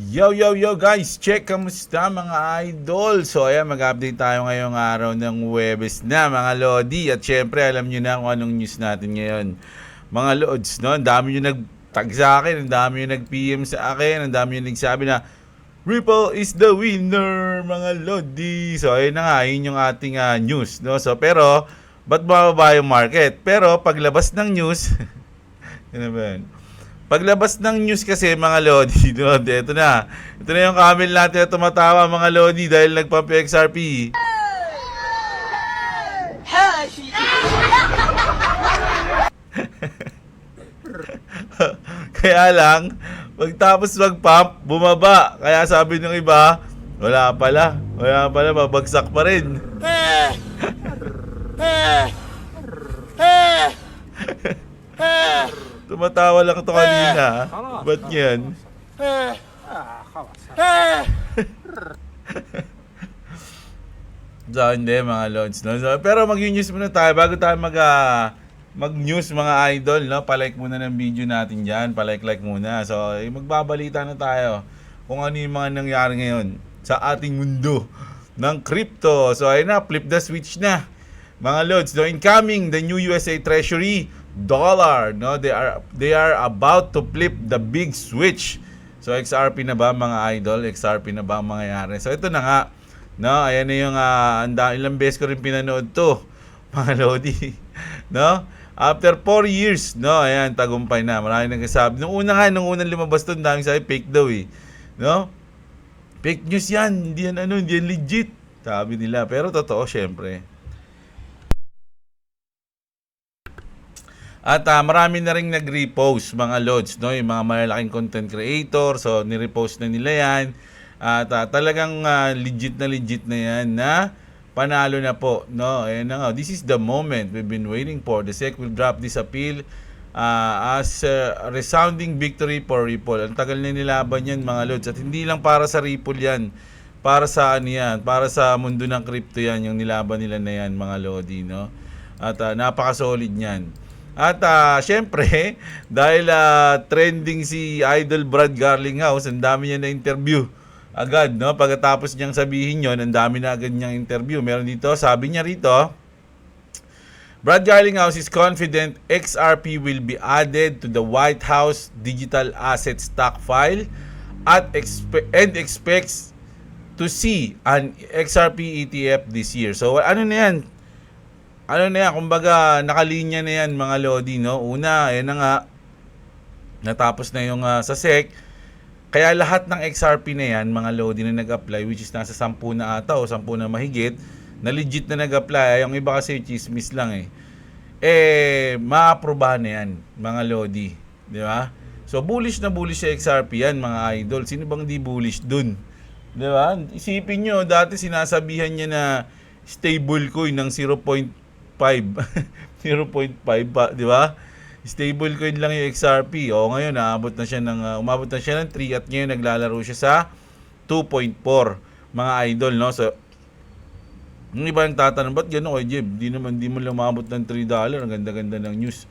Yo, yo, yo guys! Check, kamusta mga idol? So ayan, mag-update tayo ngayong araw ng Huwebes na mga Lodi. At syempre, alam nyo na kung anong news natin ngayon. Mga Lods, no? Ang dami nyo nag-tag sa akin, ang dami nyo nag-PM sa akin, ang dami nyo nagsabi na Ripple is the winner, mga Lodi. So ayun na nga, yun yung ating news, no? So pero, ba't bababa yung market? Pero paglabas ng news, ano ba yun? Paglabas ng news kasi mga Lodi, no? Ito na. Ito na yung camel natin na tumatawa mga Lodi dahil nagpump yung XRP. Kaya lang, pagtapos mag-pump, bumaba. Kaya sabi ng iba, wala pala, babagsak pa rin. Tumatawa lang to kanina. Ba't yan? So, hindi mga lods, no? So, pero mag-news muna tayo bago tayo mag-news mga idol, no? Palike muna ng video natin dyan. Palike muna. So, magbabalita na tayo kung ano yung mga nangyari ngayon sa ating mundo ng crypto. So, ayun na, flip the switch na. Mga lods, no? Incoming, the new USA Treasury dollar, no? They are about to flip the big switch. So, XRP na ba mga idol? XRP na ba ang mangyayari? So, ito na nga. No, ayan na yung ilang beses ko rin pinanood to, mga Lodi. No? After 4 years, no, ayan, tagumpay na. Marami nagsasabi. Nung unang lumabas to, daming sabi, fake daw eh. No? Fake news yan. Hindi yan legit. Sabi nila. Pero totoo, syempre. At marami na rin nag-repost, mga Lods, no? Yung mga malalaking content creator. So, nirepost na nila yan. At talagang legit na yan na panalo na po, no? Ayan na nga. This is the moment we've been waiting for. The SEC will drop this appeal as a resounding victory for Ripple. Ang tagal na nilaban yan, mga Lods. At hindi lang para sa Ripple yan. Para sa ano yan? Para sa mundo ng crypto yan. Yung nilaban nila na yan, mga Lodi, no? At napaka-solid yan. At syempre, dahil trending si Idol Brad Garlinghouse, ang dami niya na interview agad, no? Pagkatapos niyang sabihin yon, ang dami na agad niyang interview. Meron dito, sabi niya rito, Brad Garlinghouse is confident XRP will be added to the White House digital asset stockpile and expects to see an XRP ETF this year. So ano na yan? Kumbaga nakalinya na yan mga Lodi, no? Una, ayan na nga, natapos na yung sa SEC. Kaya lahat ng XRP na yan, mga Lodi na nag-apply, which is nasa 10 na ata o 10 na mahigit, na legit na nag-apply. Yung iba kasi chismis lang eh. Maaprobahan na yan, mga Lodi. Di ba? So, bullish na bullish sa XRP yan, mga idol. Sino bang di bullish dun? Di ba? Isipin nyo, dati sinasabihan niya na stable coin ng 0.5 pa, di ba? Stable coin lang yung XRP. O ngayon umabot na siya ng 3 at ngayon naglalaro siya sa 2.4, mga idol, no? So yung iba yung tatanong, ba't gano'n kay Jeb? Di mo lang umabot ng $3. Ang ganda-ganda ng news,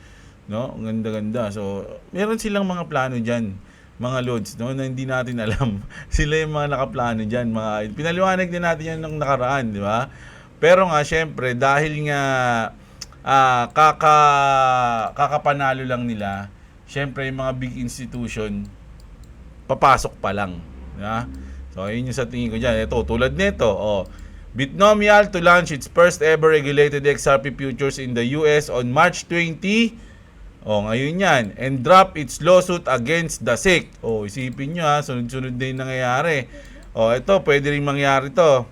no? Ang ganda-ganda. So meron silang mga plano diyan, mga Lods, no, na hindi natin alam. Sila yung mga nakaplano diyan, mga pinaliwanag din natin yan nung nakaraan, di ba? Pero nga, syempre, dahil nga kakapanalo lang nila, syempre, yung mga big institution, papasok pa lang. Yeah? So, yun yung sa tingin ko dyan. Ito, tulad nito, Bitnomial to launch its first ever regulated XRP futures in the US on March 20. Ngayon yan. And drop its lawsuit against the SEC. Isipin nyo sunod-sunod na yung nangyayari. Ito, pwede rin mangyari to.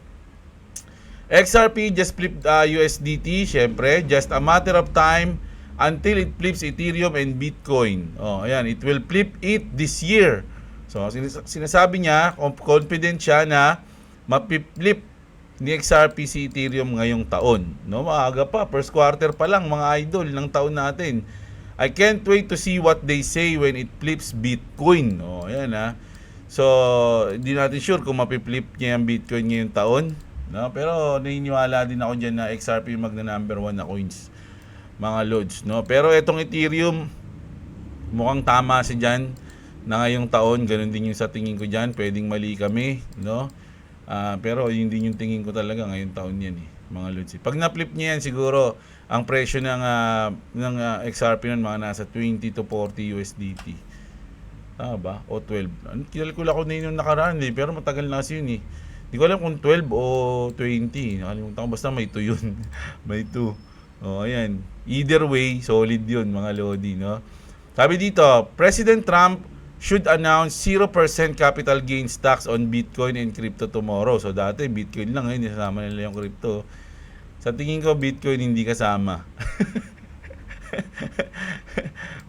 XRP just flipped USDT, syempre, just a matter of time until it flips Ethereum and Bitcoin. Ayan, it will flip it this year. So, sinasabi niya, confident siya na mapiflip ni XRP si Ethereum ngayong taon. No, maaga pa, first quarter pa lang, mga idol ng taon natin. I can't wait to see what they say when it flips Bitcoin. Ayan So, hindi natin sure kung mapiflip niya yung Bitcoin ngayong taon. No, pero naniniwala din ako diyan na XRP yung magna-number 1 na coins, mga Lods, no? Pero etong Ethereum mukhang tama si diyan, na ngayong taon, ganun din yung sa tingin ko dyan, pwedeng mali kami, no? Pero yun din yung tingin ko talaga ngayong taon yan mga lods. Pag na-flip niya yan, siguro ang presyo ng XRP nun mga nasa 20 to 40 USDT. Tama ba? O 12. Kinalkula ko na yun yung nakaraan pero matagal na kasi yun Hindi ko alam kung 12 o 20. Nakalimutan ko, basta may 2 yun. May 2. Ayan. Either way, solid yun mga lodi, no? Sabi dito, President Trump should announce 0% capital gains tax on Bitcoin and crypto tomorrow. So dati Bitcoin lang ngayon, isasama nila yung crypto. Sa tingin ko Bitcoin hindi kasama.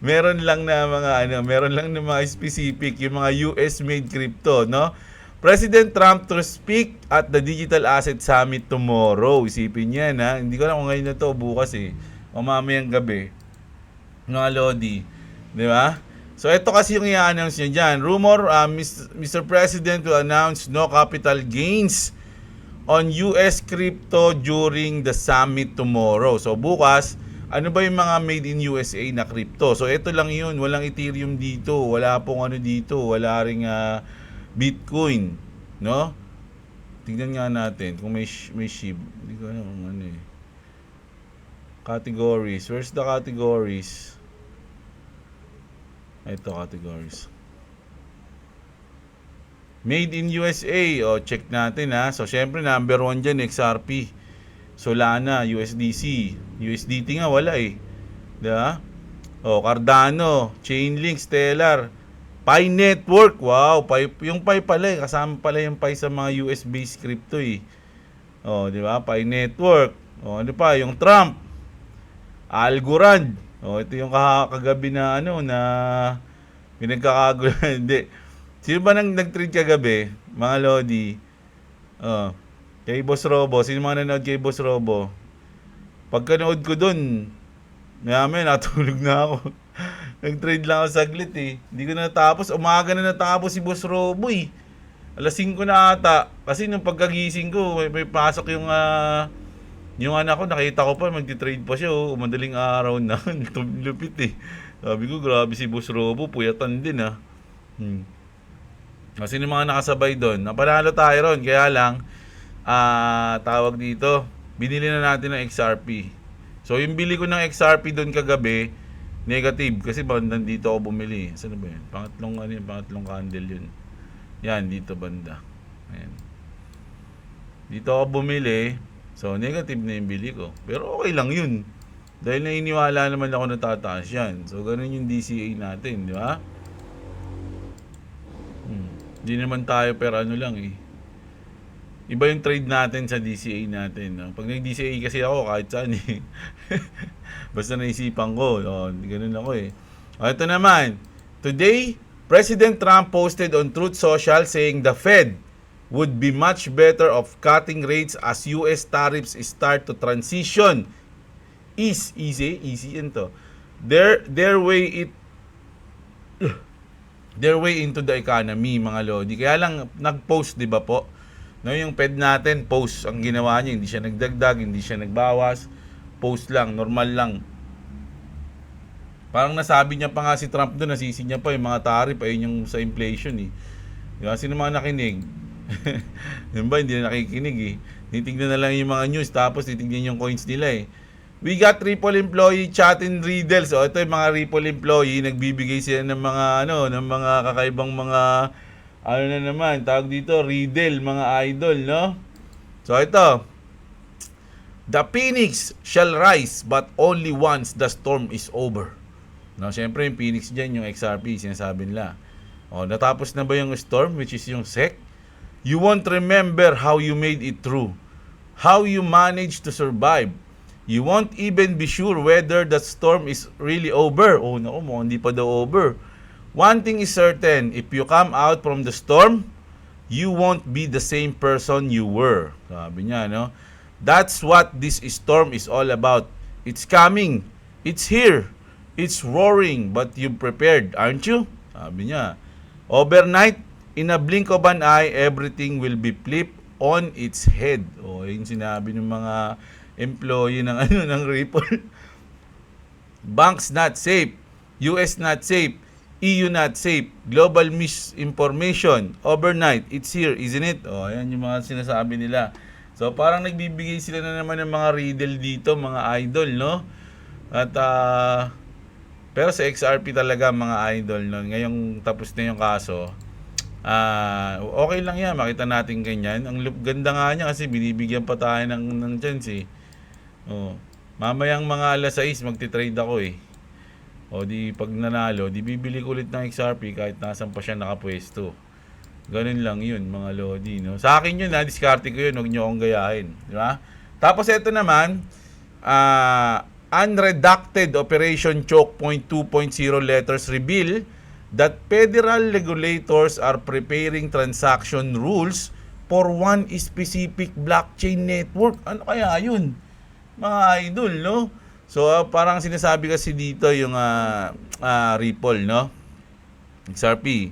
meron lang na mga specific yung mga US made crypto, no? President Trump to speak at the Digital Asset Summit tomorrow. Isipin niya hindi ko alam kung ngayon na to bukas o mamayang gabi. Mga lodi, di ba? So, ito kasi yung i-announce niya dyan. Rumor, Mr. President will announce no capital gains on US crypto during the summit tomorrow. So, bukas, ano ba yung mga made in USA na crypto? So, ito lang yun. Walang Ethereum dito. Wala pong dito. Wala ring Bitcoin. No? Tignan nga natin kung may SHIB. Hindi ko alam kung Categories. Where's the categories? Ito, categories. Made in USA. Check natin So, syempre, number 1 dyan, XRP. Solana, USDC. USDT nga, wala Diba? Cardano, Chainlink, Stellar. Pi Network. Wow, yung Pi pala kasama pala yung Pi sa mga US-based crypto diba? Pi Network. Ano pa? Yung Trump. Algorand. Ito yung kagabi na na pinagkakagulan. Hindi. Sino ba nag-trade kagabi? Mga lodi. Kay Boss Robo. Sino mga nanood kay Boss Robo? Pagkanood ko dun, may natulog na ako. Nag-trade lang ako saglit Hindi ko natapos. Umaga na natapos si Boss Robo Alas 5 na ata. Kasi nung pagkagising ko, may pasok yung anak ko, nakita ko pa, magti-trade pa siya madaling araw na. Lupit Sabi ko, grabe si Boss Robo, puyatan din Kasi yung mga nakasabay doon, napanalo tayo ron. Kaya lang, tawag dito, binili na natin ng XRP. So, yung bili ko ng XRP doon kagabi, negative. Kasi nandito ako bumili. Saan ba yun? Pangatlong candle yun. Yan, dito banda. Ayan. Dito ako bumili. So, negative na yung bili ko. Pero okay lang yun. Dahil nainiwala naman ako na tataas yan. So, ganun yung DCA natin, di ba? Hindi naman tayo pero lang Iba yung trade natin sa DCA natin. Pag nag-DCA kasi ako, kahit saan Basta naisipan ko. Ganun ako Ito naman. Today, President Trump posted on Truth Social saying the Fed would be much better of cutting rates as US tariffs start to transition. Easy into their way into the economy, mga lodi. Kaya lang nag-post, 'di ba po? Yung Fed natin, post ang ginawa niya, hindi siya nagdagdag, hindi siya nagbawas. Post lang, normal lang. Parang nasabi niya pa nga si Trump doon, nasisi niya pa yung mga tariff ayun yung sa inflation Kasi yung mga nakinig yun ba, hindi na nakikinig Titignan na lang yung mga news, tapos titignan yung coins nila We got Ripple employee chat in riddles. Ito yung mga Ripple employee, nagbibigay sila ng mga ng mga kakaibang mga na naman, tawag dito, riddle, mga idol, no? So ito, the phoenix shall rise but only once the storm is over. No, syempre yung phoenix dyan, yung XRP, sinasabi nila. Natapos na ba yung storm, which is yung SEC? You won't remember how you made it through, how you managed to survive. You won't even be sure whether the storm is really over. Naku, hindi pa daw over. One thing is certain, if you come out from the storm, you won't be the same person you were. Sabi niya, no? That's what this storm is all about. It's coming. It's here. It's roaring, but you prepared, aren't you? Sabi niya. Overnight, in a blink of an eye, everything will be flipped on its head. Yung sinabi ng mga employee ng Ripple. Banks not safe. US not safe. EU not safe. Global misinformation. Overnight. It's here, isn't it? O, ayan yung mga sinasabi nila. So, parang nagbibigay sila na naman ng mga riddle dito, mga idol, no? At, pero sa XRP talaga, mga idol, no? Ngayong tapos na yung kaso, okay lang yan. Makita natin ganyan. Ang ganda nga niya kasi binibigyan pa tayo ng chance, eh. Oh. Mamayang mga alas 6, magti-trade ako, eh. O di pag nanalo, di bibili ko ulit ng XRP kahit nasan pa siya nakapwesto. Ganun lang yun, mga lodi, no? Sa akin yun, diskarte ko yun, huwag nyo akong gayahin. Di ba? Tapos ito naman, unredacted Operation Choke Point 2.0 letters reveal that federal regulators are preparing transaction rules for one specific blockchain network. Ano kaya yun? Mga idol, no? So, parang sinasabi kasi dito yung Ripple, no? XRP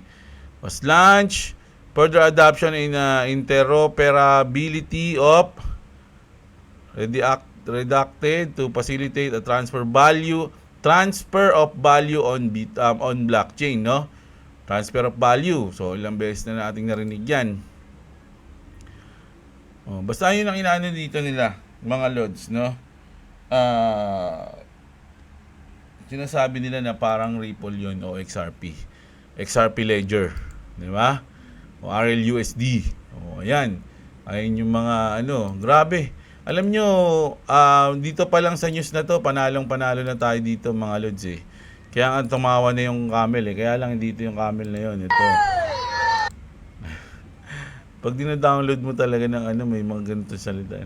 was launched, further adoption in interoperability of redacted to facilitate a transfer of value on blockchain, no? Transfer of value. So, ilang beses na nating narinig yan. Oh, basta yun ang inaano dito nila, mga lods, no? Sinasabi nila na parang Ripple yun o XRP Ledger, di ba? O RLUSD. O ayan. Ayun yung mga grabe. Alam nyo, dito pa lang sa news na to, panalo na tayo dito, mga lods, eh. Kaya nga tumawa na yung camel, eh. Kaya lang dito yung camel na yun. Ito. Pag dina-download mo talaga ng may mga ganito salita.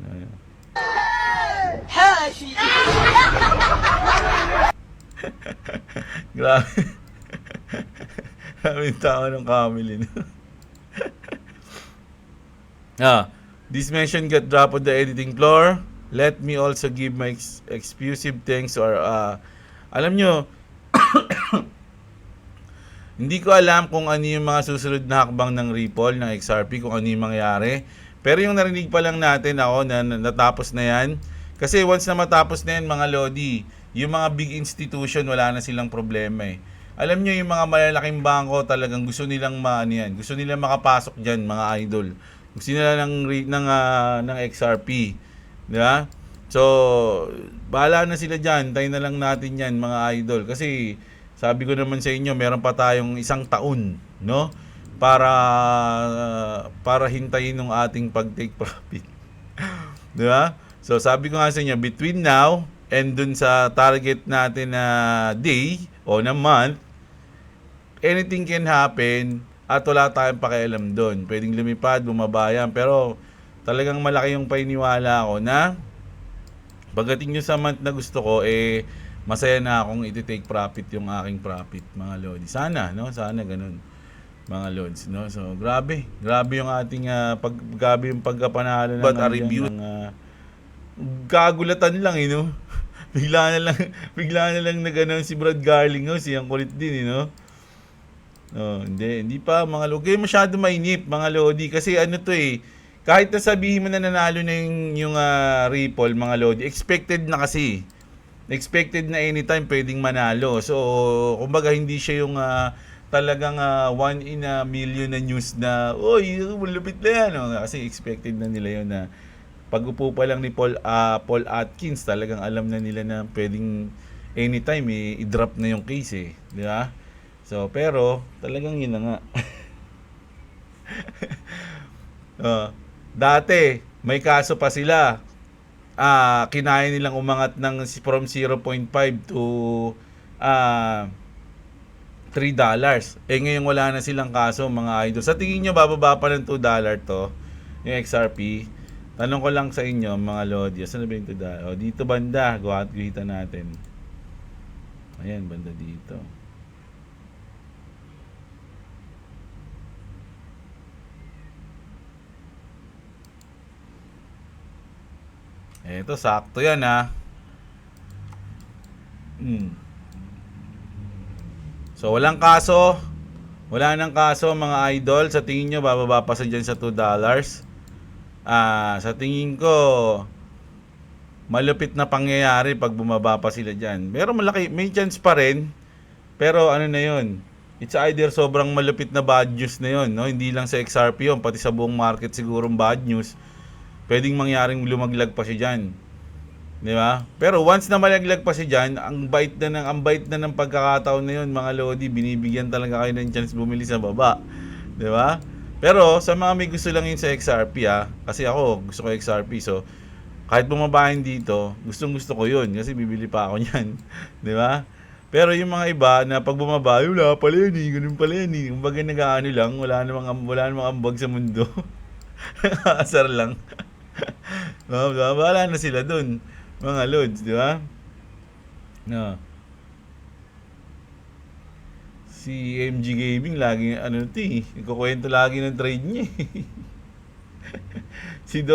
Grabe. Grabe yung tao ng camel, this mention got dropped on the editing floor. Let me also give my exclusive thanks or alam nyo, hindi ko alam kung ano yung mga susunod na hakbang ng Ripple, ng XRP, kung ano yung mangyayari. Pero yung narinig pa lang natin ako na natapos na yan. Kasi once na matapos na yan, mga lodi, yung mga big institution, wala na silang problema, eh. Alam nyo, yung mga malalaking bangko talagang gusto nilang gusto nilang makapasok dyan, mga idol. Gusto nila ng XRP. Di ba? So, bahala na sila dyan. Tayo na lang natin yan, mga idol. Kasi, sabi ko naman sa inyo, meron pa tayong 1 taon, no? Para hintayin ng ating pag-take profit. Di ba? So, sabi ko nga sa inyo, between now and dun sa target natin na day o na month, anything can happen at wala tayong pakialam doon. Pwedeng lumipad, bumaba yan. Pero talagang malaki yung painiwala ko na pagdating nyo sa month na gusto ko, masaya na akong iti-take profit yung aking profit, mga lodi. Sana, no? Sana ganun, mga lods, no? So, grabe yung ating grabe yung pagkapanalo na ng review. Kagulatan lang, no? bigla na lang nag si Brad Garling, no? Siyang kulit din, no? Hindi pa, mga lodi. Kayo masyado mainip, mga lodi, kasi to, kahit na sabihin mo na nanalo na yung Ripple, mga lodi, expected na kasi. Expected na anytime pwedeng manalo. So, kumbaga hindi siya yung talagang 1 in a million na news na, malupit na yan. Kasi expected na nila yun na pag-upo pa lang ni Paul Atkins, talagang alam na nila na pwedeng anytime i-drop na yung case, di ba? So, pero talagang yun na nga. Dati, may kaso pa sila. Kinaya nilang umangat ng from 0.5 to $3. Ngayon wala na silang kaso, mga idol. Sa tingin nyo, bababa pa ng $2 to, yung XRP? Tanong ko lang sa inyo, mga lodi. Saan na ba yung $2? Dito banda, guhita natin. Ayan, banda dito. Ito, sakto yan, So, walang kaso. Wala nang kaso, mga idol. Sa tingin nyo, bababa pa sa dyan sa $2. Sa tingin ko, malupit na pangyayari pag bumaba pa sila dyan. Pero malaki, may chance pa rin. Pero ano na yun? it's either sobrang malupit na bad news na yon, no? Hindi lang sa XRP yun, pati sa buong market sigurong bad news. Pwedeng mangyaring lumaglag pa siya diyan. 'Di ba? Pero once na malaglag pa siya diyan, ang bait na ng pagkakataon na 'yon, mga lodi, binibigyan talaga kayo ng chance bumili sa baba. 'Di ba? Pero sa mga may gusto lang yun sa XRP, kasi ako gusto ko XRP, so kahit bumabahin dito, gustong-gusto ko 'yun kasi bibili pa ako niyan. 'Di ba? Pero yung mga iba na pag bumaba, wala pala yun eh, ganun pala yun eh. Kumbaga nag-ano lang, wala namang ambag sa mundo. Asar lang. Bahala na sila dun, mga lods, di ba? No. Si MG Gaming lagi, ikukwento lagi ng trade niya eh. Si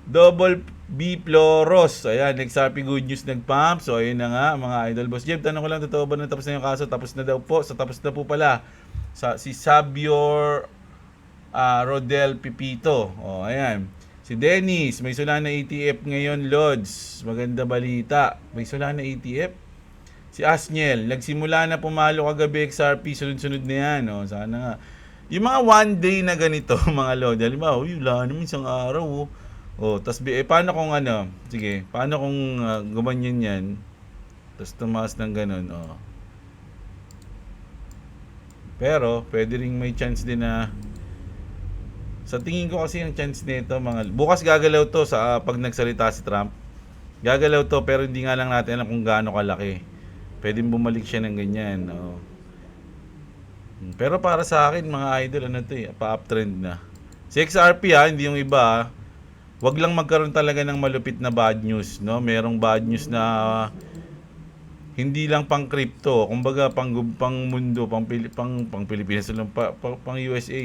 Double B Floros. Ayan, XRP good news nag-pump. So, ayun na nga, mga idol. Boss Jeff, tanong ko lang, totoo ba na tapos na yung kaso? Tapos na daw po. So, tapos na po pala. Si Sabior Rodel Pipito. O, ayan. Si Dennis, may sula na ETF ngayon, Lods. Maganda balita. May sula na ETF. Si Asniel, nagsimula na pumalo kagabi XRP. Sunod-sunod na yan. O, sana nga. Yung mga one day na ganito, mga Lods. Halimbawa, wala naman isang araw. Tas paano kung sige, paano kung gumanyan yan, tapos tumaas ng ganun, Pero, pwede ring may chance din na, sa tingin ko kasi yung chance nito, bukas gagalaw to sa pag nagsalita si Trump. Gagalaw to, pero hindi nga lang natin alam kung gaano kalaki. Pwedeng bumalik siya ng ganyan, Pero para sa akin, mga idol, pa-uptrend na. Si XRP hindi yung iba, wag lang magkaroon talaga ng malupit na bad news, no? Merong bad news na hindi lang pang crypto, kumbaga pang mundo, pang Pilipinas lang, pang USA.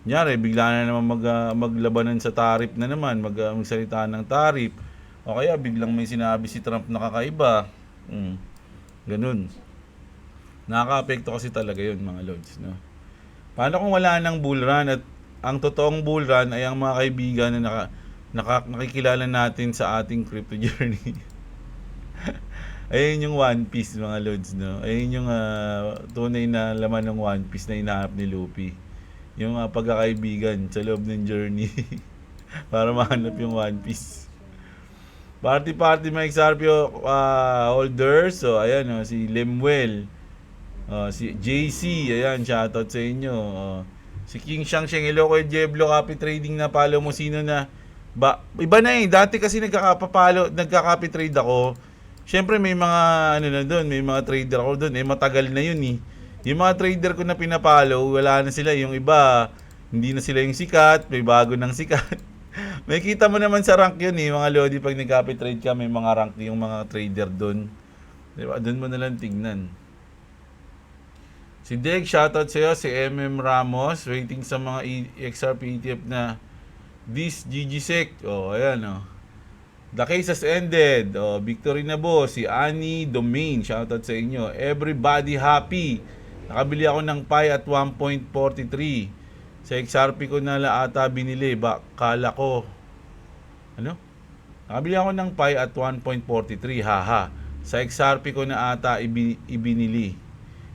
Nyari, bigla na naman maglabanan sa tariff na naman, magsalita ng tariff. O kaya biglang may sinabi si Trump na kakaiba. Ganun. Nakaka-apekto kasi talaga 'yun, mga lods, no? Paano kung wala nang bull run, at ang totoong bull run ay ang mga kaibigan na nakikilala natin sa ating crypto journey. Ayun yung One Piece, mga lods, no? Ayun yung tunay na laman ng One Piece na hinahanap ni Luffy. Yung pagkakaibigan sa loob ng journey para mahanap yung One Piece. Party mga XRP holders. So ayan, si Lemuel, si JC, ayan, shoutout sa inyo. Si King Shangsheng, hello ko Jeblo Copy Trading, na follow mo. Sino na iba na dati kasi nagka-copy trade ako. Syempre may mga na doon, may mga trader ako doon, matagal na yun eh. Yung mga trader ko na pinapollow, wala na sila. Yung iba, hindi na sila yung sikat, may bago ng sikat. May kita mo naman sa rank yun mga lodi, pag nag-copy trade ka, may mga rank yung mga trader doon. Diba? Doon mo na lang tignan. Si Deg, shoutout sa'yo. Si MM Ramos, waiting sa mga XRP ETF na this GGSEC. Ayan, The case has ended. Victory na boss. Si Annie Domain, shoutout sa inyo. Everybody happy. Nakabili ako ng Pi at 1.43. Sa XRP ko na ata binili. Kala ko. Nakabili ako ng Pi at 1.43. Haha. Sa XRP ko na ata ibinili.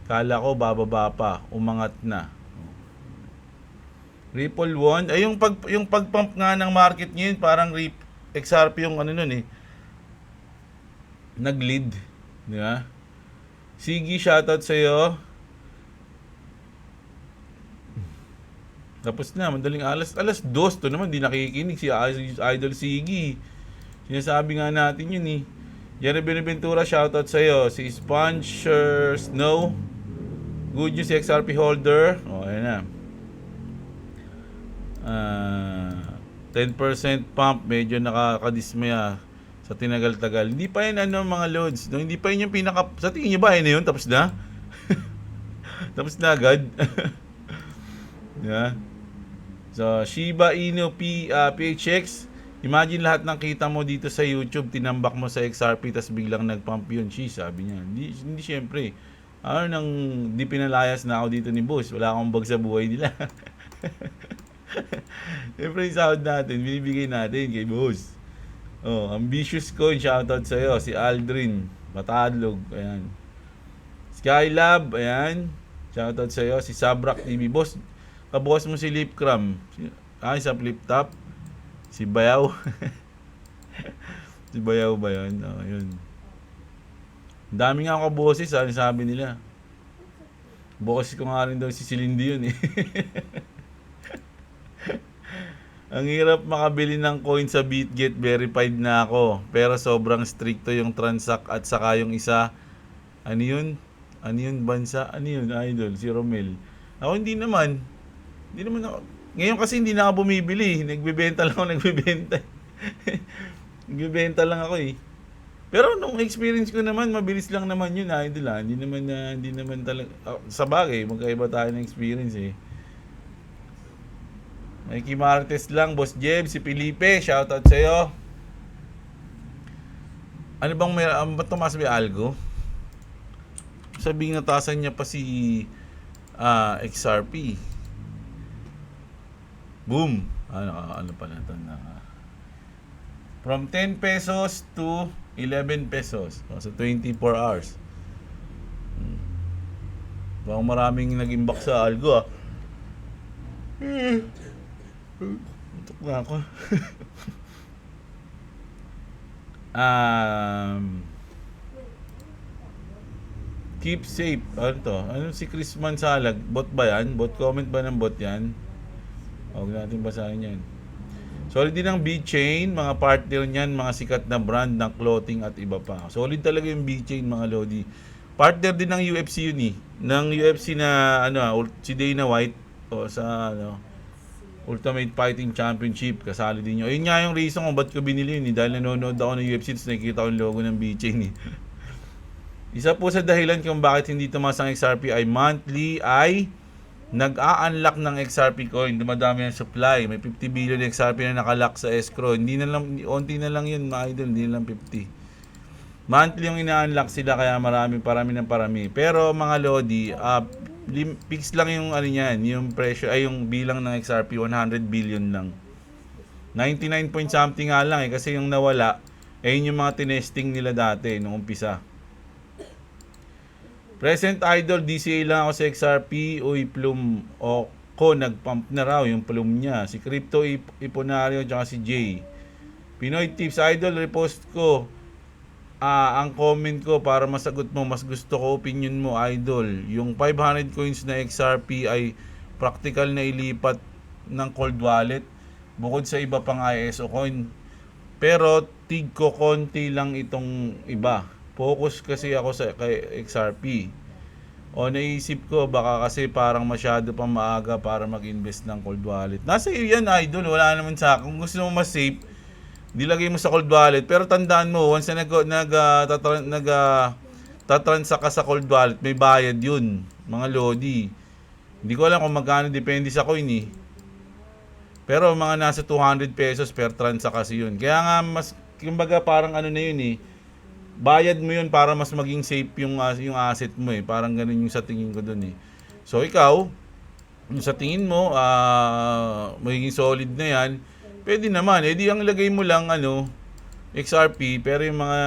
Kala ko bababa pa. Umangat na. Ripple 1. Ay, yung pag-pump nga ng market ngayon, parang XRP yung nag-lead. Di ba? Sige, shoutout sa'yo. Tapos na, madaling alas 2 to naman, di nakikinig si Idol Sigi. Sinasabi nga natin yun eh. Jerry Benaventura, shoutout sa'yo. Si Sponsor Snow, good news, si XRP holder. Ayan na. 10% pump, medyo nakakadismaya sa tinagal-tagal. Hindi pa yun mga loads. No? Hindi pa yun yung sa tingin nyo ba yun? Tapos na? Tapos na agad? Yeah. So, Shiba Inu PHX. Imagine lahat ng kita mo dito sa YouTube, tinambak mo sa XRP, tas biglang nagpump yun. Sabi niya. Hindi syempre. Di pinalayas na ako dito ni boss. Wala akong bag sa buhay nila. Siyempre yung sahod natin, binibigay natin kay boss. Ambitious Coin, shoutout sa'yo. Si Aldrin Matadlog, ayan. Skylab, ayan. Shoutout sa'yo. Si Sabrak TV. Boss, kabukas mo si Lipcram. Sa flip top. Si Bayaw. Si Bayaw ba yun? Yun. Dami nga ako boses, sabi nila. Boses ko nga rin daw si Cindy yun eh. Ang hirap makabili ng coin sa BitGet, verified na ako. Pero sobrang stricto yung transact at saka yung isa. Ano yun? Bansa? Ano yun, idol? Si Romel. Ako hindi naman ako. Ngayon kasi hindi na ako bumibili. Nagbebenta lang ako eh. Pero nung experience ko naman, mabilis lang naman yun, idol ah. Hindi naman talaga. Sa bagay, magkaiba tayo ng experience eh. Mikey Martes lang, Boss Jeb, si Felipe, shoutout sa'yo. Ano bang ba't tumaas may algo? Sabihin natasan niya pa si XRP. Boom! Ano pala ito na? From 10 pesos to 11 pesos. So 24 hours. Baka maraming nag-imbak sa algo ah. Untok na ako. Keep safe. Ano to? Ano si Chris Mansalag? Bot ba yan? Bot comment ba ng bot yan? Huwag natin basahin yan. Solid din ang B-Chain, mga partner niyan, mga sikat na brand ng clothing at iba pa. Solid talaga yung B-Chain, mga Lodi. Partner din ng UFC yun eh. Ng UFC na si Dana White o sa Ultimate Fighting Championship, kasali din nyo. Ayun nga yung reason kung ba't ko binili yun eh. Dahil nanonood ako ng UFC, tapos nakikita ko yung logo ng B-Chain eh. Isa po sa dahilan kung bakit hindi tumaas ang XRP ay monthly ay nag-a-unlock ng XRP coin. Dumadami ang supply. May 50 billion XRP na nakalock sa escrow. Hindi na lang, onti na lang yun, mga idol. Hindi na lang 50. Monthly yung ina-unlock sila, kaya parami ng parami. Pero mga Lodi, fix lang yung niyan, yung presyo ay yung bilang ng XRP 100 billion lang. 99 point something nga lang kasi yung nawala yun yung mga tinesting nila dati nung umpisa. Present idol, DCA lang ako sa XRP. Uy, Plum ko nagpump na raw yung Plum niya. Si Crypto Iponario at si Jay. Pinoy Tips idol, repost ko ang comment ko para masagot mo. Mas gusto ko opinion mo, idol. Yung 500 coins na XRP ay practical na ilipat ng cold wallet bukod sa iba pang ISO coin. Pero tig ko konti lang itong iba. Focus kasi ako sa kay XRP. O naisip ko baka kasi parang masyado pa maaga para mag-invest ng cold wallet. Nasa iyo yan, idol. Wala naman sa akin. Kung gusto mo mas safe, dilagay mo sa cold wallet. Pero tandaan mo, once na tatransact ka sa cold wallet, may bayad yun, mga Lodi. Hindi ko alam kung magkano, depende sa coin eh. Pero mga nasa 200 pesos per transact kasi yun. Kaya nga, kumbaga parang na yun eh. Bayad mo yun para mas maging safe yung asset mo eh. Parang ganun yung sa tingin ko dun eh. So ikaw, sa tingin mo, magiging solid na yan. Pwede naman, di ang lagay mo lang XRP, pero yung mga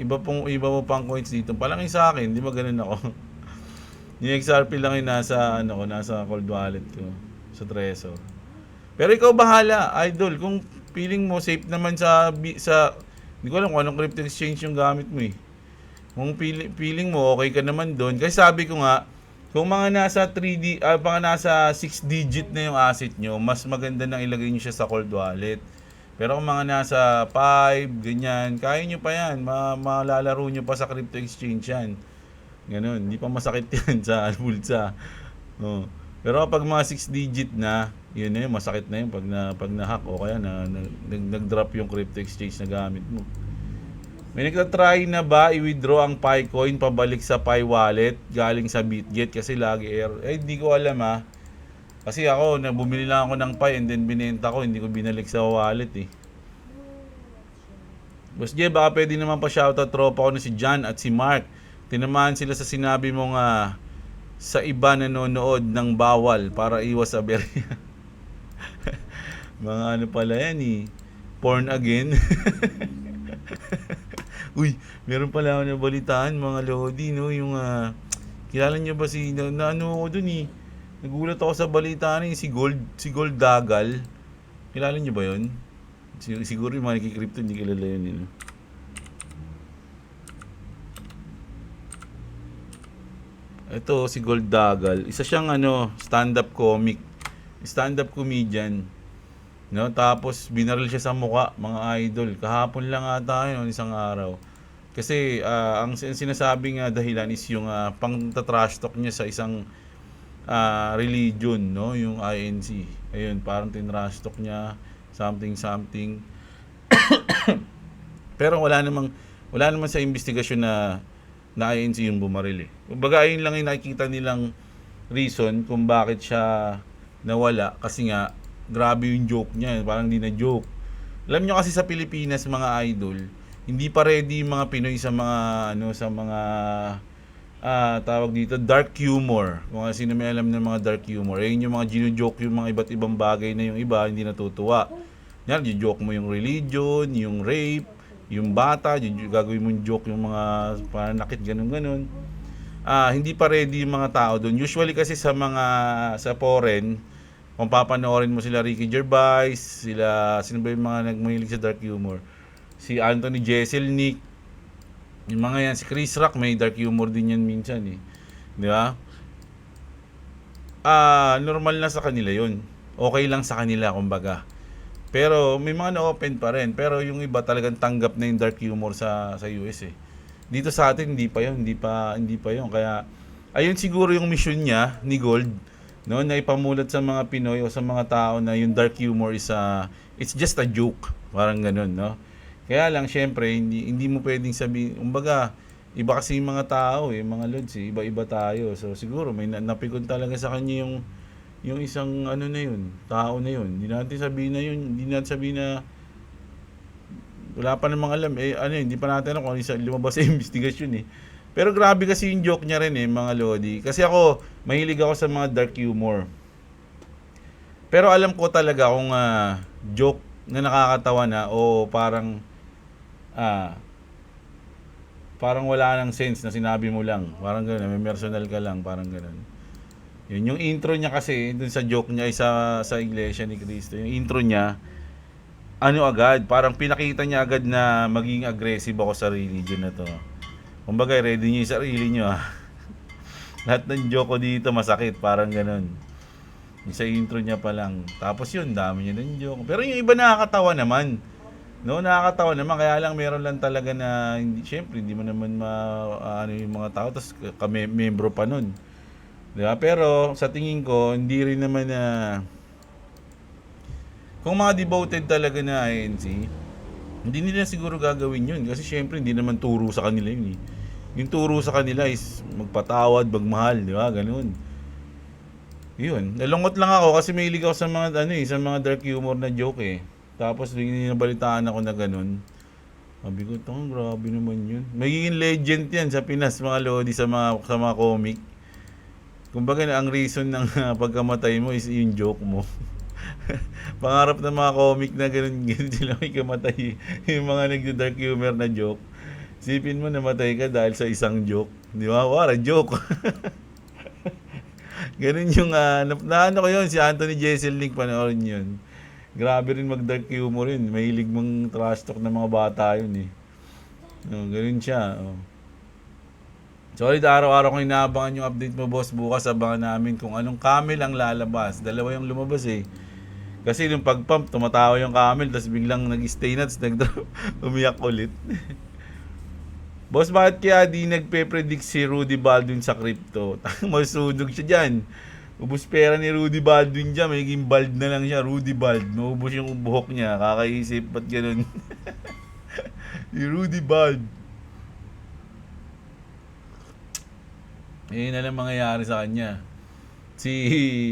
iba mo pang coins dito, palangin sa akin, di ba ganun ako? Yung XRP lang yung nasa cold wallet ko, sa Trezor. Pero ikaw bahala, idol, kung feeling mo safe naman sa hindi ko alam kung anong crypto exchange yung gamit mo eh. Kung feeling mo okay ka naman doon, kasi sabi ko nga, kung mga nasa 6 digit na yung asset nyo, mas maganda nang ilagay nyo siya sa cold wallet. Pero kung mga nasa 5, ganyan, kaya nyo pa yan. Malalaro nyo pa sa crypto exchange yan. Ganun, hindi pa masakit yan sa bulsa. Pero kapag mga 6 digit na, yun na yun, masakit na yun pag na-hack o kaya nag-drop yung crypto exchange na gamit mo. May nagtatry na ba i-withdraw ang PiCoin pabalik sa Pi wallet galing sa BitGet kasi lagi error? Hindi ko alam Kasi ako, bumili lang ako ng Pi and then binenta ko, hindi ko binalik sa wallet eh. Boss Jay, baka pwede naman pa shoutout tropa ko na si John at si Mark. Tinamaan sila sa sinabi mong sa iba nanonood ng bawal para iwas aberya. Mga pala yan eh. Porn again. Uy, meron pala ako nabalitaan mga Lodi, no? Yung Kilala niyo ba ano ako dun eh. Nagulat ako sa balita na si Gold Dagal. Kilala niyo ba yun? Siguro yung mga nagki-crypto hindi kilala yun. Yun. Ito si Gold Dagal. Isa siyang stand-up comedian. No, tapos binaril siya sa muka, mga idol. Kahapon lang ata yun, isang araw. Kasi ang sinasabing dahilan is yung pang-trash talk niya sa isang religion, no, yung INC. Ayun, parang tin-trash talk niya something. Pero wala naman sa investigasyon na INC yung bumaril eh. Kumbaga ayun lang yung nakikita nilang reason kung bakit siya nawala, kasi nga grabe yung joke niya, parang hindi na joke. Alam nyo kasi sa Pilipinas mga idol, hindi pa ready yung mga Pinoy sa mga tawag dito dark humor. Kung sino may alam ng mga dark humor, ayun yung mga gino-joke yung mga iba't ibang bagay na yung iba hindi natutuwa. Yan, joke mo yung religion, yung rape, yung bata, gagawin mo yung joke yung mga pananakit, ganun. Hindi pa ready yung mga tao doon. Usually kasi sa foreign, kung papanoorin mo sila Ricky Gervais, sino ba yung mga nagmahilig sa dark humor? Si Anthony Jeselnik, yung mga yan, si Chris Rock, may dark humor din yan minsan eh. Di ba? Normal na sa kanila yun. Okay lang sa kanila, kumbaga. Pero may mga na-open pa rin. Pero yung iba talagang tanggap na yung dark humor sa US eh. Dito sa atin, hindi pa yun. Kaya, ayun siguro yung mission niya, ni Gold, no, na ipamulat sa mga Pinoy o sa mga tao na yung dark humor is it's just a joke, parang ganun, no. Kaya lang syempre hindi mo pwedeng sabihin, kumbaga iba kasi yung mga tao mga lods iba-iba tayo. So siguro may napikon talaga sa kanya yung isang tao na yun. Hindi natin sabihin na wala pa namang alam hindi pa natin alam kung lumabas sa investigasyon eh. Pero grabe kasi yung joke niya rin mga lodi. Kasi ako, mahilig ako sa mga dark humor. Pero alam ko talaga kung joke na nakakatawa na o parang wala nang sense na sinabi mo lang. Parang gano'n, may personal ka lang, parang gano'n. Yun, yung intro niya kasi, dun sa joke niya sa Iglesia ni Cristo, yung intro niya, agad, parang pinakita niya agad na maging aggressive ako sa religion na to. Kumbaga, ready nyo yung sarili nyo Lahat ng joke ko dito masakit, parang ganun. Yung sa intro niya pa lang. Tapos yun, dami niya ng joke. Pero yung iba nakakatawa naman. No, nakakatawa naman. Kaya lang meron lang talaga na, syempre, hindi mo naman yung mga tao. Tapos kami, membro pa nun. Diba? Pero sa tingin ko, hindi rin naman kung mga devoted talaga na INC, hindi nila siguro gagawin yun. Kasi syempre, hindi naman turo sa kanila yun Yung turo sa kanila is magpatawad, magmahal, di ba? Ganun. Yun. Nalungkot lang ako kasi may hilig ako sa mga sa mga dark humor na joke eh. Tapos nabalitaan ako na ganun. Sabi ko, grabe naman yun. Magiging legend yan sa Pinas, mga lodi, sa mga comic. Kumbaga ang reason ng pagkamatay mo is yung joke mo. Pangarap ng mga comic na ganun sila may kamatay. Yung mga nagda-dark humor na joke. Sipin mo namatay ka dahil sa isang joke. Di ba? Wala, joke. Ganun yung ko yun, si Anthony Jeselnik, panoorin yun. Grabe rin mag-dark humor yun. Mahilig mong trash talk ng mga bata yun eh. Ganun siya. Solid, araw-araw kong inaabangan yung update mo, boss. Bukas abangan namin kung anong camel ang lalabas. Dalawa yung lumabas eh. Kasi nung pag-pump, tumatawa yung camel, tapos biglang nag-stay na, tapos nag-drop, umiyak ulit. Boss, bakit kaya di nagpe-predict si Rudy Baldwin sa crypto? Masunog siya dyan. Ubus pera ni Rudy Baldwin dyan, magiging bald na lang siya, Rudy Bald. Maubos yung buhok niya, kakaisip, ba't ganun? Si Rudy Bald. Yun na lang mangyayari sa kanya. Si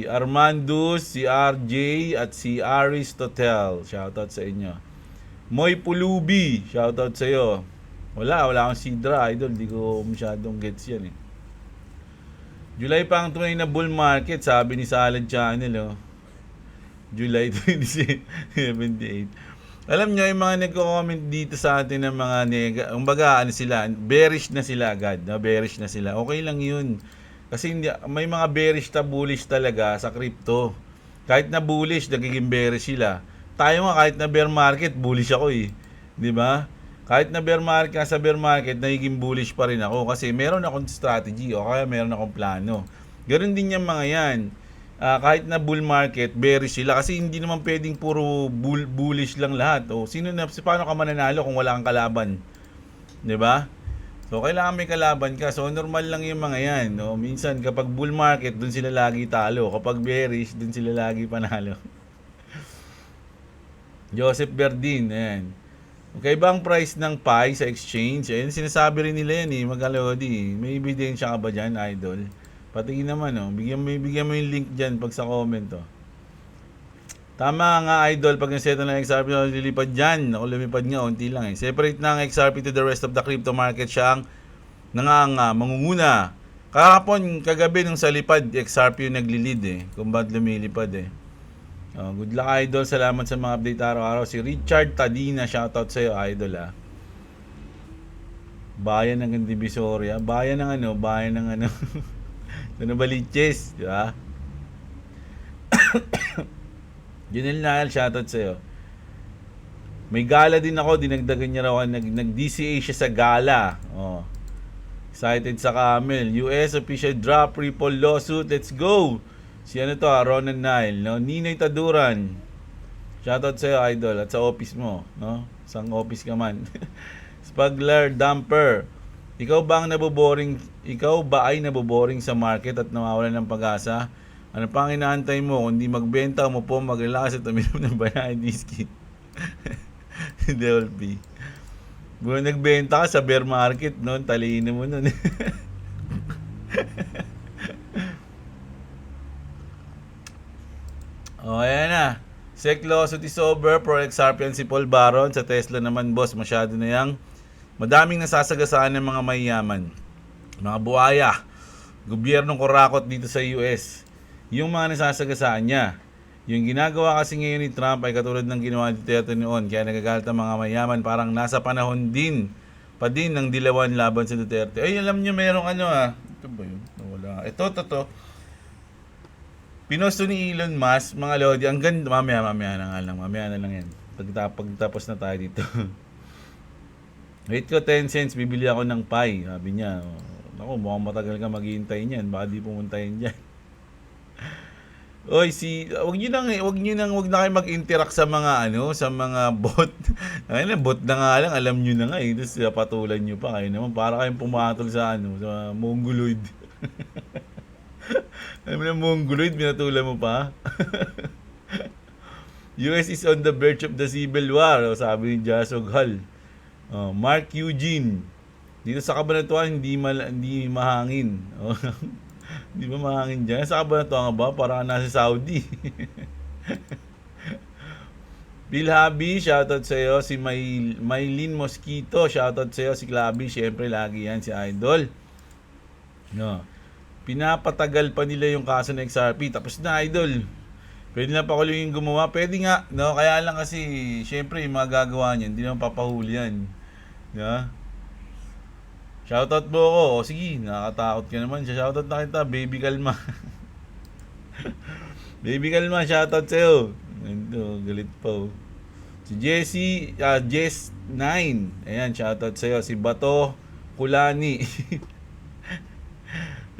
Armandus, si RJ, at si Aristotel. Shoutout sa inyo. Moy Pulubi, shoutout sa iyo. Wala akong Sidra, idol. Di ko masyadong gets yan eh. July pa ang tunay na bull market, sabi ni Salad Channel. July 2078. Alam nyo, yung mga nagko-comment dito sa atin ng mga kumbaga, bearish na sila agad. Bearish na sila. Okay lang yun. Kasi may mga bearish na bullish talaga sa crypto. Kahit na bullish, nagiging bearish sila. Tayo nga, kahit na bear market, bullish ako eh. Di ba? Kahit na bear market, sa bear market, nagiging bullish pa rin ako. Kasi meron akong strategy o kaya meron akong plano. Ganon din yung mga yan. Kahit na bull market, bearish sila. Kasi hindi naman pwedeng puro bullish lang lahat. O, paano ka mananalo kung wala kang kalaban? Di ba? So, kailangan may kalaban ka. So, normal lang yung mga yan. No? Minsan, kapag bull market, dun sila lagi talo. Kapag bearish, dun sila lagi panalo. Joseph Berdin, ayan. Okay ba ang price ng Pi sa exchange? Ayan, sinasabi rin nila yan eh, Magalodi. May ebidensya ka ba dyan, idol? Patingin naman, oh. Bigyan mo yung link dyan pag sa comment, oh. Tama nga, idol, pag naseto ng XRP na lilipad dyan. Ako lumipad nga, unti lang eh. Separate na ang XRP to the rest of the crypto market. Siya ang mangunguna. Kahapon, kagabi nung sa lipad, XRP yung naglilid eh. Kung ba't lumilipad eh. Good luck, idol. Salamat sa mga update araw-araw. Si Richard Tadina, shoutout sa'yo, idol ah. Bayan ng Divisoria. Bayan ng Baliches, di ba? Junel Nahal, shoutout sa'yo. May gala din ako, dinagdagan niya raw, nag-DCA siya sa gala. Excited sa Camel. US official drop Ripple lawsuit. Let's go! Si Ronan Nile, no? Ninoy Taduran. Shoutout sa'yo, idol. At sa office mo, no? Isang office ka man. Spagler Dumper. Ikaw ba ay naboboring sa market at nawawalan ng pag-asa? Ano pang inaantay mo? Kung di magbenta mo po, mag-relax at uminom ng banana whiskey. Dolby. Kung nagbenta ka sa bear market, no? Talino mo nun. Ayan na. SEC lawsuit is over. Pro XRP si Paul Baron. Sa Tesla naman, boss, masyado na yang madaming nasasagasaan ng mga mayayaman. Mga buhaya. Gobyernong kurakot dito sa US. Yung mga nasasagasaan niya. Yung ginagawa kasi ngayon ni Trump ay katulad ng ginawa ni Duterte noon. Kaya nagagalit ang mga mayaman. Parang nasa panahon din ng dilawan laban sa Duterte. Ay, alam niyo merong ito ba yun? Wala. Ito. Pinosto ni Elon Musk, mga lodi, ang ganda, mamaya na lang yan. Pagtapos na tayo dito. Wait ko 10 cents, bibili ako ng Pi. Sabi niya, ako, mukhang matagal ka maghihintay niyan, baka di pumuntahin dyan. Oy, wag na kayo mag-interact sa mga sa mga bot. Ayun na, bot na nga lang, alam niyo na nga eh. Tapos patulan niyo pa kayo naman para kayong pumatol sa sa Mongoloid. Alam mo na Mongoloid, binatulan mo pa. US is on the verge of the civil war, sabi ni Jasog Hall. Mark Eugene, dito sa Cabanatuan hindi mahangin. Hindi ba mahangin dyan? Sa Cabanatuan ba? Para nasa Saudi. Bill Habi, shoutout sa iyo. Si Maylin Mosquito, shoutout sa iyo. Si Claby, syempre lagi yan si Idol. No. Pinapatagal pa nila yung kaso ng XRP. Tapos na, idol. Pwede na pa yung gumawa. Pwede nga, no? Kaya lang kasi, syempre, yung mga gagawa niyan, hindi naman papahuli yan. Yeah? Shoutout mo ako. O sige, nakakatakot ka naman. Shoutout na kita, baby kalma. Baby kalma, shoutout sa'yo. Ito, galit pa. Si Jess9. Ayan, shoutout sa'yo. Si Bato Kulani.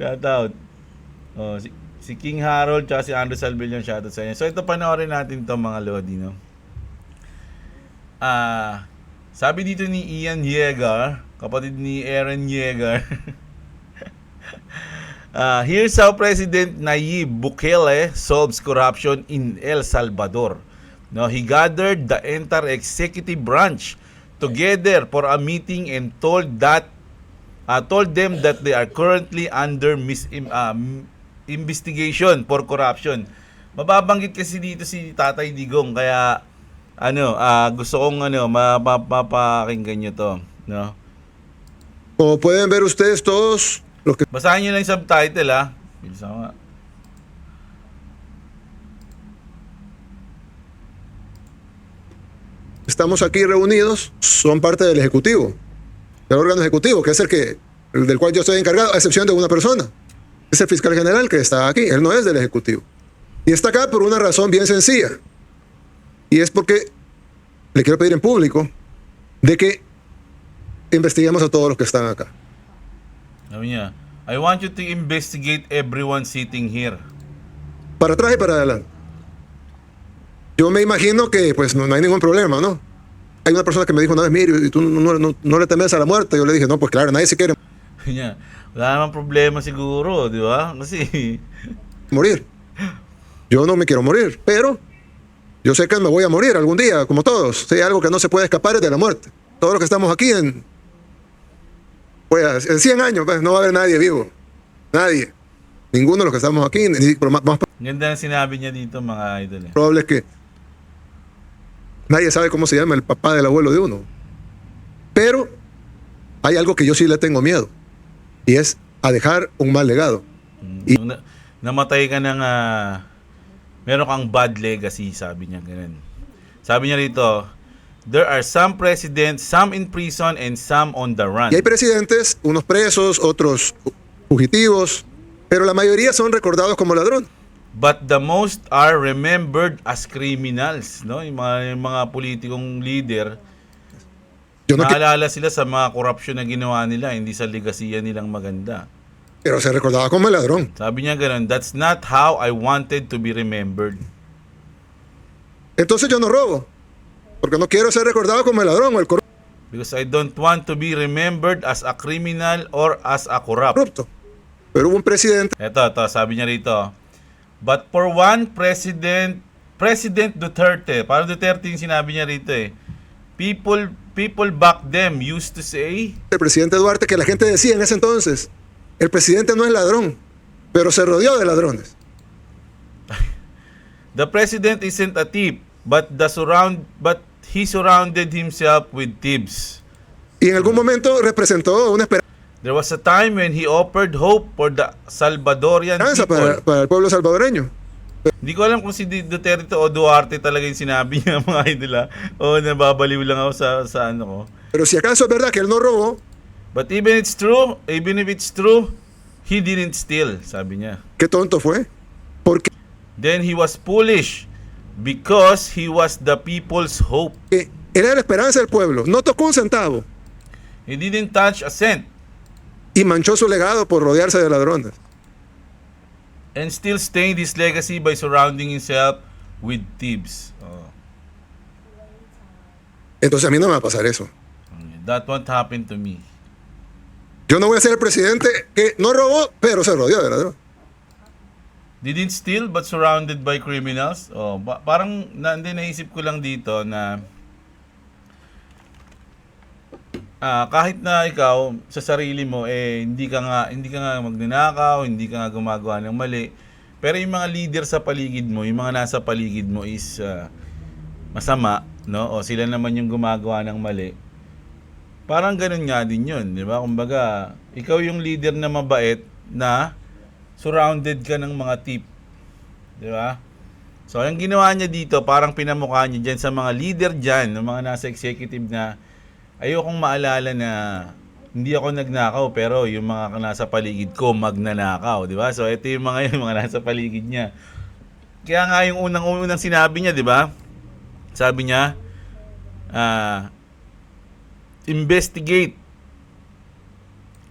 Shoutout. Si King Harold tsaka si Andrew Salvillion, shoutout sa inyo. So ito, panoorin natin to mga lodi, no? Sabi dito ni Ian Yeager, kapatid ni Aaron Yeager. Here's how President Nayib Bukele solves corruption in El Salvador. No, he gathered the entire executive branch together for a meeting and told them that they are currently under investigation for corruption. Mababanggit kasi dito si Tatay Digong, kaya gusto kong mapapakinggan nyo to, no? Como pueden ver ustedes todos, los que Basahin nyo lang yung subtitle, ha? Bilisan ko nga. estamos aquí reunidos son parte del Ejecutivo, del órgano ejecutivo, que es el del cual yo estoy encargado, a excepción de una persona. Es el fiscal general que está aquí, él no es del Ejecutivo. Y está acá por una razón bien sencilla. Y es porque le quiero pedir en público de que investiguemos a todos los que están acá. Sabi niya, I want you to investigate everyone sitting here. Para atrás y para adelante. Yo me imagino que pues no hay ningún problema, ¿no? Hay una persona que me dijo una vez, mire, ¿y tú no le temes a la muerte? Yo le dije, no, pues claro, nadie se quiere Sabi niya, wala namang problema siguro, di ba? Kasi, morir. Yo no me quiero morir, pero yo sé que me voy a morir algún día, como todos. Si hay algo que no se puede escapar es de la muerte. Todos los que estamos aquí pues, en 100 años pues, no va a haber nadie vivo. Nadie. Ninguno de los que estamos aquí, ni por más ganda ng sinabi niya dito mga idol eh. probable es que nadie sabe cómo se llama el papá del abuelo de uno. Pero hay algo que yo sí le tengo miedo, y es a dejar un mal legado. Nung namatay ka ng meron kang bad legacy, sabi niya ganun. Sabi niya rito, there are some presidents, some in prison and some on the run. Y hay presidentes, unos presos, otros fugitivos, pero la mayoría son recordados como ladrón. But the most are remembered as criminals, no? Yung mga politikong leader, Yo no quiero, naalala sila sa mga korupsyon na ginawa nila, hindi sa legasiya nilang maganda. pero se recordaba como el ladrón. Sabi niya ganun, that's not how I wanted to be remembered. Entonces yo no robo, porque no quiero ser recordado como el ladrón o el Because I don't want to be remembered as a criminal or as a corrupt. corrupto. Pero hubo un presidente Ito, sabi niya rito. But for one President Duterte, parang Duterte yung sinabi niya rito eh. People back them used to say, el presidente Duarte, que la gente decía en ese entonces, el presidente no es ladrón, pero se rodeó de ladrones. the president isn't a thief, but he surrounded himself with thieves. Y en algún momento representó una There was a time when he offered hope for the Salvadorian esperanza people. para el pueblo salvadoreño. Hindi ko alam kung si Duterte o Duarte talaga yung sinabi niya, mga idol. O nababaliw lang ako sa ano ko. Pero si acaso es verdad que él no robó, But even if it's true, he didn't steal, sabi niya. qué tonto fue. Porque Then he was foolish because he was the people's hope. era la esperanza del pueblo. No tocó un centavo He didn't touch a cent y manchó su legado por rodearse de ladrones. and still stained his legacy by surrounding himself with thieves. Oh, Entonces a mí no me va a pasar eso. that won't happen to me. Yo no voy a ser el presidente que no robó, pero se rodeó de ladrones. Didn't steal but surrounded by criminals. Oh, parang naisip ko lang dito na kahit na ikaw sa sarili mo hindi ka nga magnanakaw, hindi ka nga gumagawa ng mali. Pero yung mga leader sa paligid mo, yung mga nasa paligid mo is masama, no? O sila naman yung gumagawa ng mali. Parang ganun nga din 'yun, 'di ba? Kumbaga, ikaw yung leader na mabait na surrounded ka ng mga tip. 'Di ba? So, ang ginawa niya dito, parang pinamukha niya diyan sa mga leader diyan, ng mga nasa executive na ayokong maalala na hindi ako nagnakaw pero yung mga nasa paligid ko magnanakaw, di ba? So ito yung mga nasa paligid niya. Kaya nga yung unang sinabi niya, di ba? Sabi niya, investigate.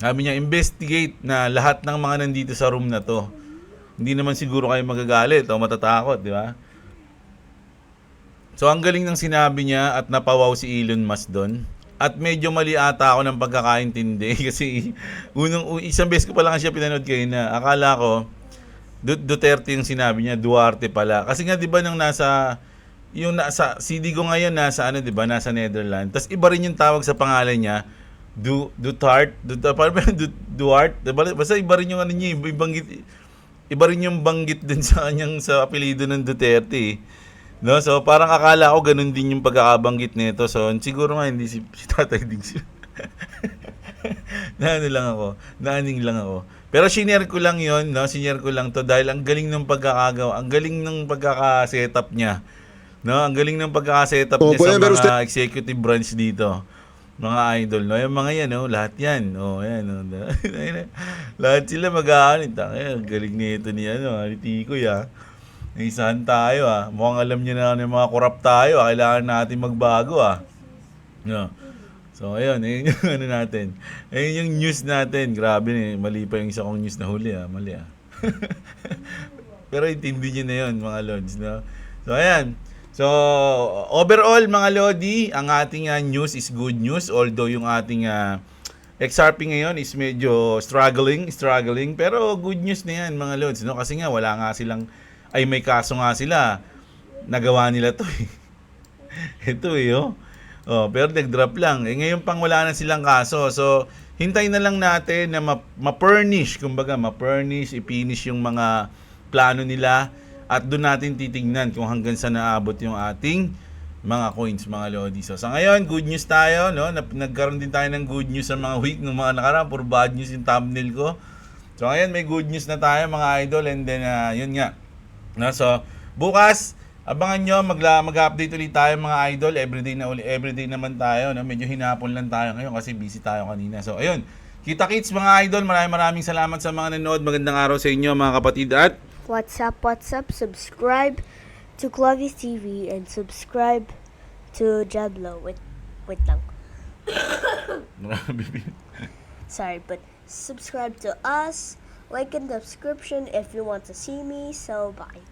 Sabi niya, investigate na lahat ng mga nandito sa room na to. Hindi naman siguro kayo magagalit o matatakot, di ba? So ang galing ng sinabi niya at napawaw si Elon Musk doon. At medyo mali ata ako ng pagkakaintindi kasi isang beses ko pa lang siya pinanood kayo na akala ko Duterte yung sinabi niya, Duarte pala. Kasi nga 'di ba nang nasa CD ko ngayon nasa 'di ba, nasa Netherlands. Tapos iba rin yung tawag sa pangalan niya, Duarte, basta iba rin yung niya, iba rin yung banggit din sa kanyang sa apelyido ng Duterte. No, so parang akala ko ganun din yung pagkakabanggit nito. So siguro nga hindi si Tatay Diggs. Naaning lang ako. Pero sinare ko lang 'yon, no? Sinare ko lang 'to dahil ang galing ng pagkakagawa, ang galing ng pagkaka-setup niya. No, ang galing ng pagkaka-setup niya sa mga executive branch dito. Mga idol, no? Yung mga yan, no? Lahat yan. Oh, yan, no? Lahat sila mag-aanit. Ang galing nito ni, ni Tikoy, Naisahan tayo, Mukhang alam niya na yung mga korap tayo, Kailangan natin magbago, No? So, ayun yung ano natin. Ayun yung news natin. Grabe, mali pa yung isa kong news na huli, Mali, Pero intindi nyo na yun, mga Lods, no? So, ayan. So, overall, mga Lodi, ang ating news is good news. Although, yung ating XRP ngayon is medyo struggling. Pero, good news na yan, mga Lods, no? Kasi nga, wala nga silang, may kaso nga sila. Nagawa nila to, Ito, pero nag-drop lang. Ngayon pang wala na silang kaso. So, hintay na lang natin na ma-furnish, i-finish yung mga plano nila at doon natin titignan kung hanggang saan naabot yung ating mga coins, mga Lodi. So, sa ngayon, good news tayo, no? Nagkaroon din tayo ng good news sa mga week ng mga nakaraan. Puro bad news yung thumbnail ko. So, ngayon, may good news na tayo, mga idol. And then, yun nga. No? So, bukas, abangan nyo, mag-update ulit tayo, mga idol. Everyday naman tayo. No? Medyo hinapon lang tayo ngayon kasi busy tayo kanina. So, ayun. Kita-kits, mga idol. Maraming salamat sa mga nanood. Magandang araw sa inyo, mga kapatid. At What's up? Subscribe to Clovis TV and subscribe to Jablo. Wait lang. Sorry, but subscribe to us. Like and subscription if you want to see me. So, bye.